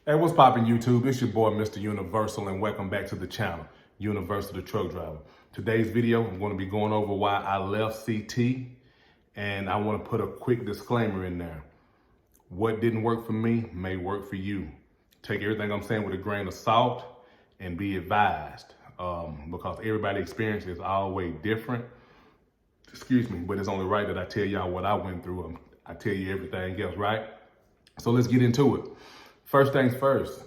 Hey, what's poppin' YouTube? It's your boy, Mr. Universal, and welcome back to the channel, Universal the Truck Driver. Today's video, I'm going to be going over why I left CT, and I want to put a quick disclaimer in there. What didn't work for me may work for you. Take everything I'm saying with a grain of salt and be advised, because everybody's experience is always different. Excuse me, but it's only right that I tell y'all what I went through. I tell you everything else, right? So let's get into it. First things first,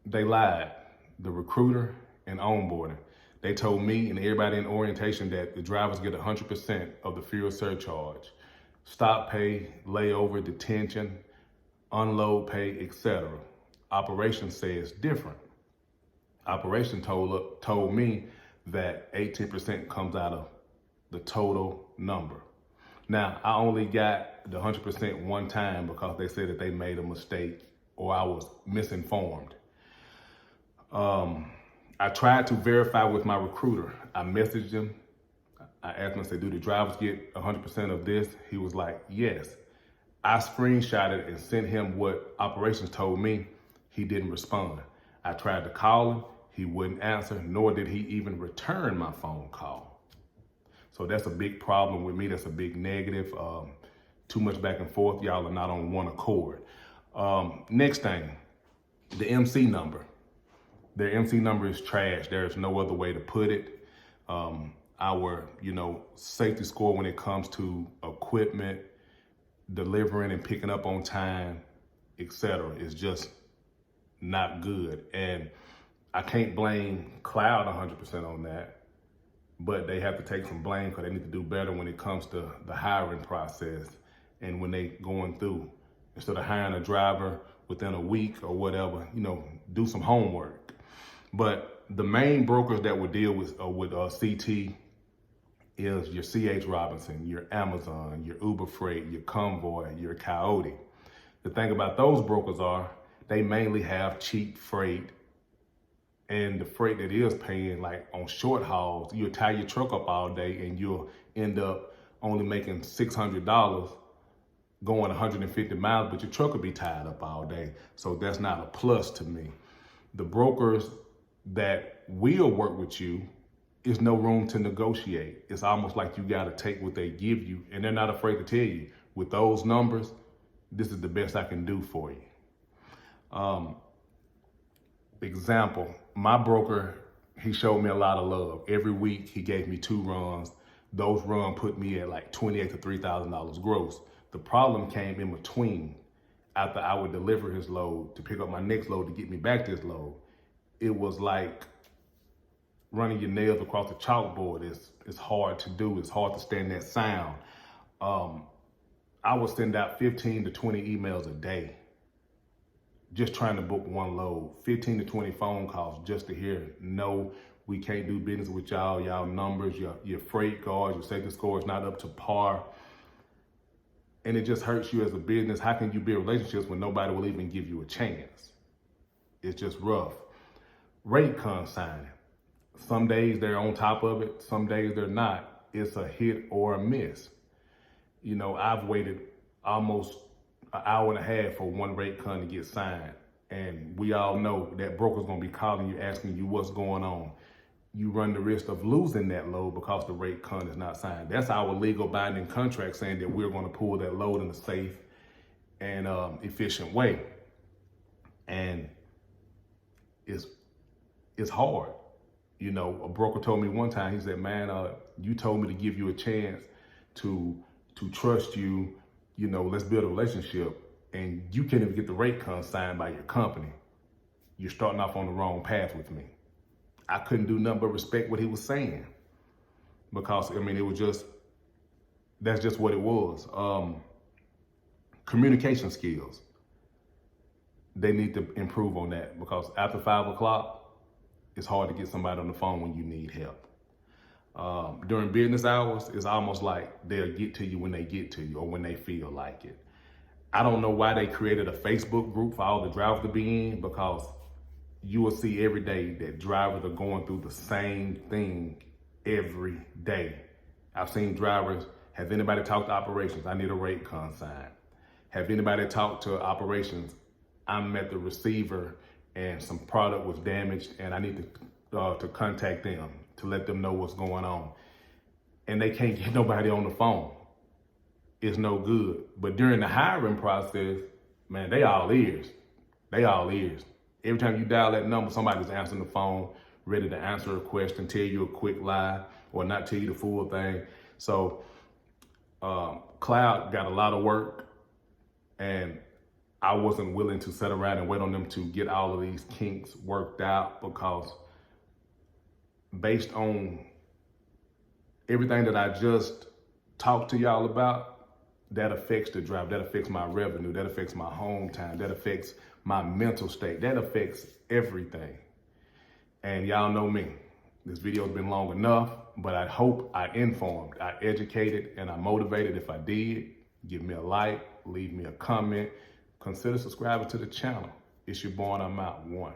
they lied, the recruiter and onboarding. They told me and everybody in orientation that the drivers get 100% of the fuel surcharge, stop pay, layover, detention, unload pay, etc. Operations says different. Operation told me that 18% comes out of the total number. Now, I only got the 100% one time because they said that they made a mistake or I was misinformed. I tried to verify with my recruiter. I messaged him. I asked him, I said, do the drivers get 100% of this? He was like, yes. I screenshotted and sent him what operations told me. He didn't respond. I tried to call him. He wouldn't answer, nor did he even return my phone call. So that's a big problem with me. That's a big negative. Too much back and forth. Y'all are not on one accord. Next thing, the MC number. Their MC number is trash. There's no other way to put it. Our, safety score when it comes to equipment, delivering and picking up on time, etc., is just not good. And I can't blame Cloud 100% on that, but they have to take some blame because they need to do better when it comes to the hiring process and when they going through. Instead of hiring a driver within a week or whatever, do some homework. But the main brokers that would deal with CT is your C.H. Robinson, your Amazon, your Uber Freight, your Convoy, your Coyote. The thing about those brokers are they mainly have cheap freight, and the freight that is paying, like on short hauls, you'll tie your truck up all day and you'll end up only making $600 going 150 miles, but your truck will be tied up all day. So that's not a plus to me. The brokers that will work with you, is no room to negotiate. It's almost like you got to take what they give you, and they're not afraid to tell you, with those numbers, this is the best I can do for you. Example, my broker, he showed me a lot of love. Every week he gave me 2 runs. Those runs put me at like $2,800 to $3,000 gross. The problem came in between. After I would deliver his load to pick up my next load to get me back this load, it was like running your nails across the chalkboard. It's hard to do. It's hard to stand that sound. I would send out 15 to 20 emails a day, just trying to book one load, 15 to 20 phone calls just to hear, no, we can't do business with y'all. Y'all numbers, your freight guards, your safety score is not up to par. And it just hurts you as a business. How can you build relationships when nobody will even give you a chance? It's just rough. Rate consigning. Some days they're on top of it. Some days they're not. It's a hit or a miss. I've waited almost an hour and a half for one rate con to get signed. And we all know that broker's gonna be calling you, asking you what's going on. You run the risk of losing that load because the rate con is not signed. That's our legal binding contract saying that we're gonna pull that load in a safe and efficient way. And it's hard. A broker told me one time, he said, man, you told me to give you a chance to trust you, let's build a relationship, and you can't even get the rate con signed by your company. You're starting off on the wrong path with me. I couldn't do nothing but respect what he was saying because, that's just what it was. Communication skills. They need to improve on that because after 5 o'clock, it's hard to get somebody on the phone when you need help. During business hours, it's almost like they'll get to you when they get to you or when they feel like it. I don't know why they created a Facebook group for all the drivers to be in, because you will see every day that drivers are going through the same thing every day. I've seen drivers, have anybody talked to operations? I need a rate consign. Have anybody talked to operations? I'm at the receiver and some product was damaged and I need to contact them to let them know what's going on. And they can't get nobody on the phone. It's no good. But during the hiring process, man, they all ears. They all ears. Every time you dial that number, somebody's answering the phone, ready to answer a question, tell you a quick lie, or not tell you the full thing. So Cloud got a lot of work, and I wasn't willing to sit around and wait on them to get all of these kinks worked out, because based on everything that I just talked to y'all about, that affects the drive, that affects my revenue, that affects my home time, that affects my mental state, that affects everything. And y'all know me. This video's been long enough, but I hope I informed, I educated, and I motivated. If I did, give me a like, leave me a comment, consider subscribing to the channel. It's your boy, and I'm out. One.